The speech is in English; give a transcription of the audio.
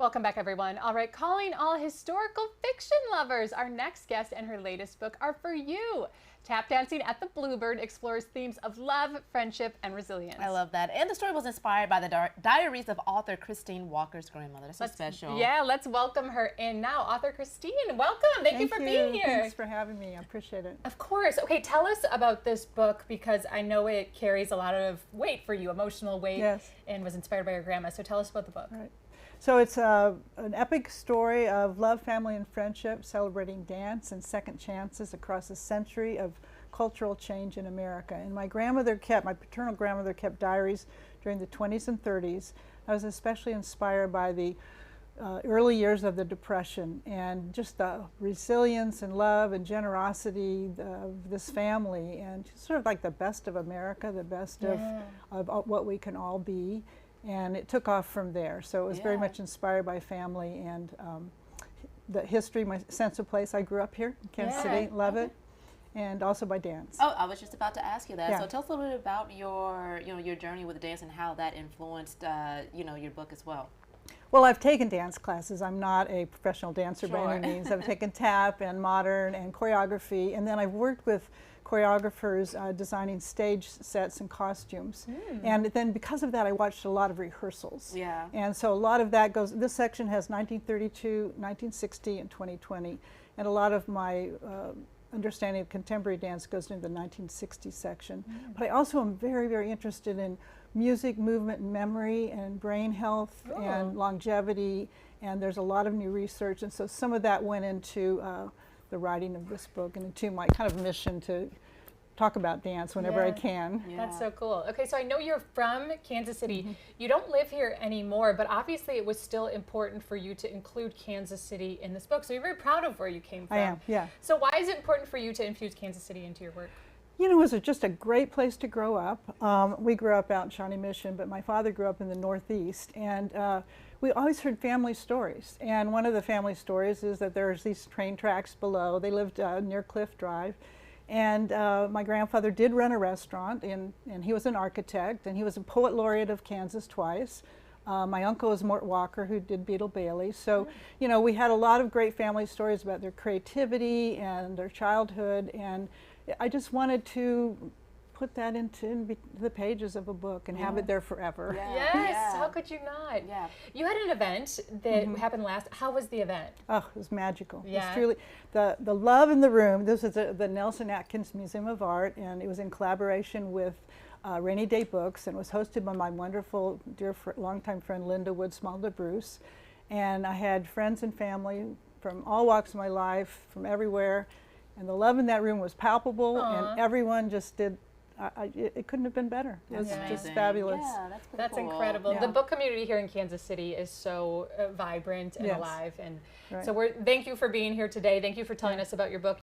Welcome back, everyone. All right, calling all historical fiction lovers. Our next guest and her latest book are for you. Tap Dancing at the Bluebird explores themes of love, friendship, and resilience. I love that. And the story was inspired by the diaries of author Christine Walker's grandmother. That's so special. Yeah, let's welcome her in now. Author Christine, welcome. Thank you for being here. Thanks for having me. I appreciate it. Of course. Okay, tell us about this book because I know it carries a lot of weight for you, emotional weight, Yes. and was inspired by your grandma. So tell us about the book. Right. So it's an epic story of love, family, and friendship, celebrating dance and second chances across a century of cultural change in America. And my paternal grandmother kept diaries during the 20s and 30s. I was especially inspired by the early years of the Depression and just the resilience and love and generosity of this family, and sort of like the best of America, the best of what we can all be. And it took off from there. So it was very much inspired by family and the history, my sense of place. I grew up here in Kansas City, love it, and also by dance. Oh, I was just about to ask you that. Yeah. So tell us a little bit about your journey with dance and how that influenced, your book as well. Well, I've taken dance classes. I'm not a professional dancer by Sure. any means. I've taken tap and modern and choreography, and then I've worked with choreographers designing stage sets and costumes. And then because of that, I watched a lot of rehearsals. Yeah. And so a lot of that goes, this section has 1932, 1960, and 2020. And a lot of my understanding of contemporary dance goes into the 1960s section. But I also am very, very interested in music, movement, and memory, and brain health, and longevity. And there's a lot of new research. And so some of that went into the writing of this book and into my kind of mission to talk about dance whenever I can. Yeah. That's so cool. Okay, so I know you're from Kansas City. You don't live here anymore, but obviously it was still important for you to include Kansas City in this book. So you're very proud of where you came from. I am, yeah. So why is it important for you to infuse Kansas City into your work? You know, it was just a great place to grow up. We grew up out in Shawnee Mission, but my father grew up in the Northeast, and we always heard family stories. And one of the family stories is that there's these train tracks below. They lived near Cliff Drive. And my grandfather did run a restaurant, and he was an architect, and he was a poet laureate of Kansas twice. My uncle was Mort Walker, who did Beetle Bailey. So, you know, we had a lot of great family stories about their creativity and their childhood, and I just wanted to put that into the pages of a book and have it there forever. Yeah. Yes, Yeah. how could you not? Yeah. You had an event that happened last. How was the event? Oh, it was magical. It Yeah. was truly the love in the room. This is the Nelson Atkins Museum of Art, and it was in collaboration with Rainy Day Books, and was hosted by my wonderful, dear longtime friend Linda Woodsmall de Bruce. And I had friends and family from all walks of my life, from everywhere, and the love in that room was palpable, and everyone just did. It couldn't have been better. It was That's just amazing. fabulous. Yeah, that's pretty That's cool. incredible. Yeah. The book community here in Kansas City is so vibrant and Yes. alive. And Right. so thank you for being here today. Thank you for telling us about your book.